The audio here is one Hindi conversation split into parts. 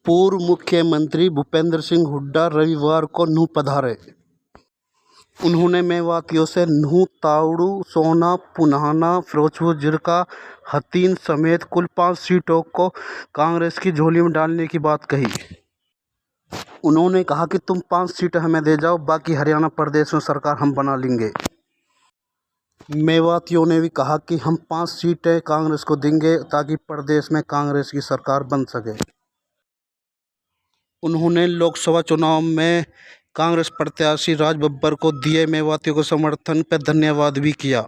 पूर्व मुख्यमंत्री भूपेंद्र सिंह हुड्डा रविवार को नूंह पधारे। उन्होंने मेवातियों से नूंह, तावड़ू, सोहना, पुन्हाना, फिरोजपुर, जिरका, हथीन समेत कुल 5 सीटों को कांग्रेस की झोली में डालने की बात कही। उन्होंने कहा कि तुम 5 सीटें हमें दे जाओ, बाकी हरियाणा प्रदेश में सरकार हम बना लेंगे। मेवातियों ने भी कहा कि हम 5 सीटें कांग्रेस को देंगे ताकि प्रदेश में कांग्रेस की सरकार बन सके। उन्होंने लोकसभा चुनाव में कांग्रेस प्रत्याशी राज बब्बर को दिए मेवातियों के समर्थन पर धन्यवाद भी किया।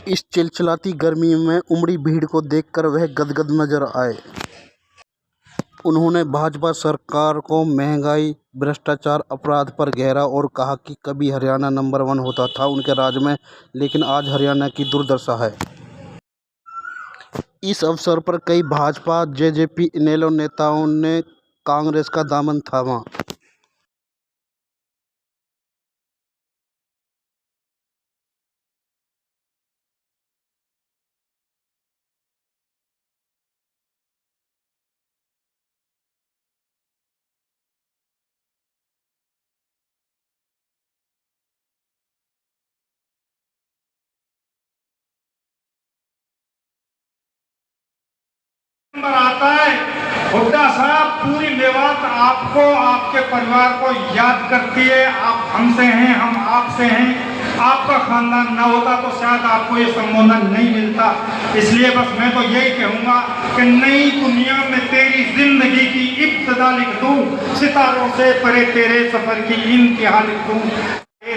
इस चिलचिलाती गर्मी में उमड़ी भीड़ को देखकर वह गदगद नजर आए। उन्होंने भाजपा सरकार को महंगाई, भ्रष्टाचार, अपराध पर घेरा और कहा कि कभी हरियाणा नंबर 1 होता था उनके राज में, लेकिन आज हरियाणा की दुर्दशा है। इस अवसर पर कई भाजपा, जेजेपी, इनेलो नेताओं ने कांग्रेस का दामन थामा। नंबर आता है, हुड्डा साहब पूरी मेवात आपको, आपके परिवार को याद करती है। आप हमसे हैं, हम आपसे हैं। आपका खानदान ना होता तो शायद आपको ये संबोधन नहीं मिलता। इसलिए बस मैं तो यही कहूँगा कि नई दुनिया में तेरी जिंदगी की इब्तिदा लिख दूँ, सितारों से परे तेरे सफर की इंतहा लिख दूँ।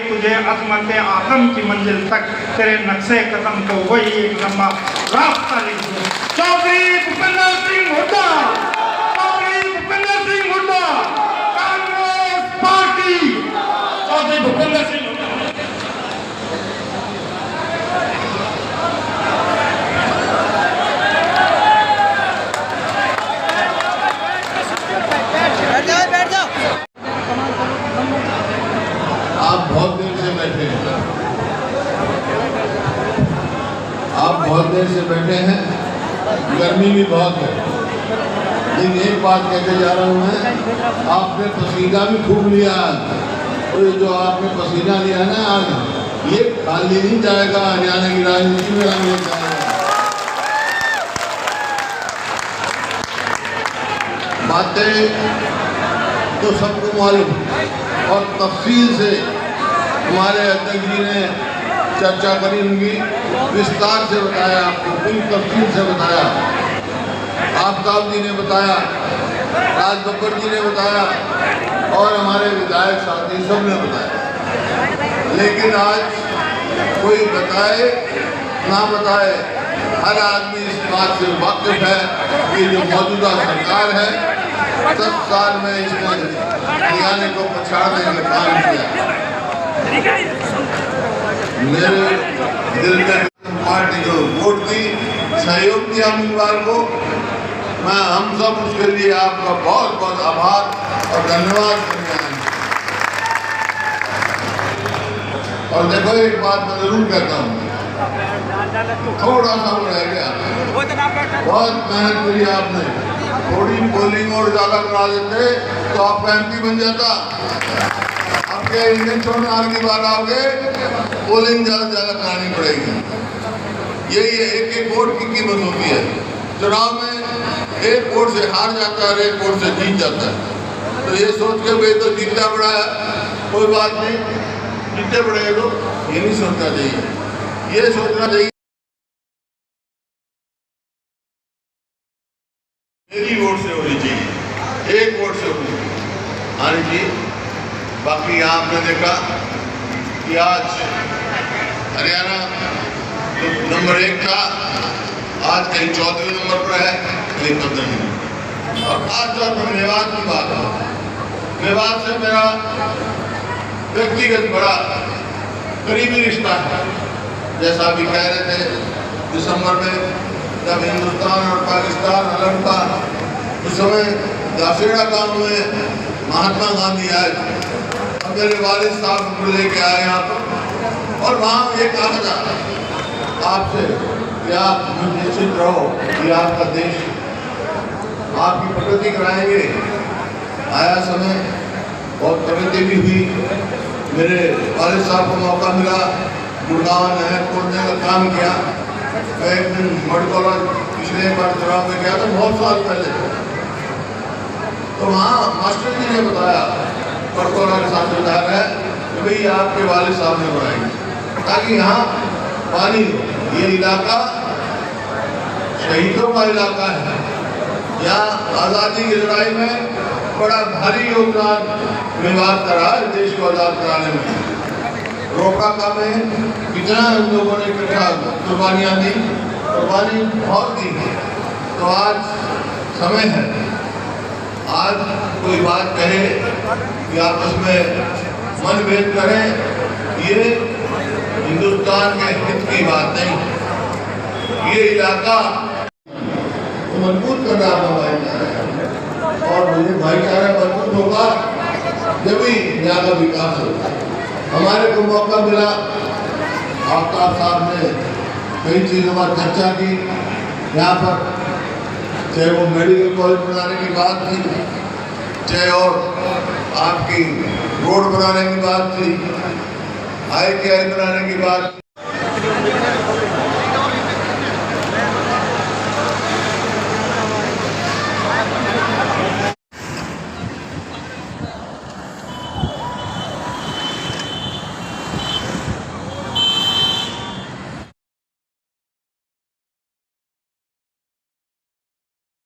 तुझे अजमत आदम की मंजिल तक तेरे नक्शे कदम को वही एक लंबा रास्ता लिख दूँ। चौधरी भूपेंद्र सिंह हुड्डा, चौधरी भूपेंद्र सिंह हुड्डा, कांग्रेस पार्टी, चौधरी भूपेंद्र सिंह हुड्डा। बैठ जाओ। आप बहुत देर से बैठे हैं, आप बहुत देर से बैठे हैं, गर्मी भी बहुत है। लेकिन एक बात कहते जा रहा हूँ मैं, आपने पसीना भी खूब लिया आज। और जो आपने पसीना लिया ना आज, ये खाली नहीं जाएगा, हरियाणा की राजनीति में रंग ले जाएगा। बातें तो सबको मालूम और तफसील से हमारे अध्यक्ष जी ने चर्चा करी, उनकी विस्तार से बताया, आपको पूरी तफसील से बताया। आफ्ताब जी ने बताया, राज बब्बर जी ने बताया और हमारे विधायक साथी सब ने बताया। लेकिन आज कोई बताए ना बताए, हर आदमी इस बात से वाकिफ है कि जो मौजूदा सरकार है 10 साल में इसने हरियाणा को पछाड़ने का काम किया। मेरे दिल में पार्टी जो वोट दी, सहयोग दिया उम्मीदवार को, मैं हम सब उसके लिए आपका बहुत बहुत आभार और धन्यवाद करते हैं। और देखो एक बात मैं जरूर कहता हूँ, थोड़ा सा वो रह गया, बहुत मेहनत करी आपने, थोड़ी पोलिंग और ज्यादा करा देते तो आपका MP बन जाता। आपके इंडियन छोड़ने की बात आओगे, पोलिंग ज्यादा करानी पड़ेगी। यही एक एक वोट की कीमत होती है। चुनाव में एक वोट से हार जाता है, एक वोट से जीत जाता है। तो ये सोच के भाई तो जीतना पड़ा है, कोई बात नहीं, जीतने पड़ेगा। तो ये नहीं सोचना चाहिए, ये सोचना चाहिए मेरी वोट से होनी चाहिए, एक वोट से होनी आनी चाहिए। बाकी आपने देखा कि आज हरियाणा जो नंबर 1 था, आज कहीं 14वें नंबर पर है, कहीं 15वें। और खासतौर पर मेवात की बात है, मेवात से मेरा व्यक्तिगत बड़ा करीबी रिश्ता है। जैसा अभी कह रहे थे, दिसंबर में जब हिंदुस्तान और पाकिस्तान अलग था, उस समय दासेड़ा गांव में महात्मा गांधी आए थे और मेरे वालिद साहब को लेके आए यहाँ पर। और वहाँ ये कहा था आपसे कि आप निश्चित रहो कि आपका देश आपकी प्रगति कराएंगे। आया समय बहुत प्रगति भी हुई। मेरे वालिद साहब को मौका मिला, गुड़गांव नहर खोदने का काम किया। मैं एक दिन मडकौला पिछले बार चुनाव में गया था, बहुत साल पहले, तो वहाँ मास्टर जी ने बताया, मडकौला के साथ विधायक है, कि भाई आपके वालिद साहब ने बनाएंगे ताकि यहाँ पानी, ये इलाका शहीदों का इलाका है। यहाँ आज़ादी की लड़ाई में बड़ा भारी योगदान मेवात करा है देश को आज़ाद कराने में। रोका का में कितना हम लोगों ने इकट्ठा कुर्बानियाँ दी, कुर्बानी बहुत दी है। तो आज समय है, आज कोई बात कहे कि आपस में मनभेद करें, ये हिंदुस्तान के हित की बात नहीं। ये इलाका मजबूत करना अपना भाईचारा है, और मुझे भाईचारा मजबूत होगा जब भी यहाँ का विकास होगा। हमारे को मौका मिला, आफ्ताब साहब ने कई चीज़ों पर चर्चा की यहाँ पर, चाहे वो मेडिकल कॉलेज बनाने की बात थी, चाहे और आपकी रोड बनाने की बात थी, ITI बनाने की बात।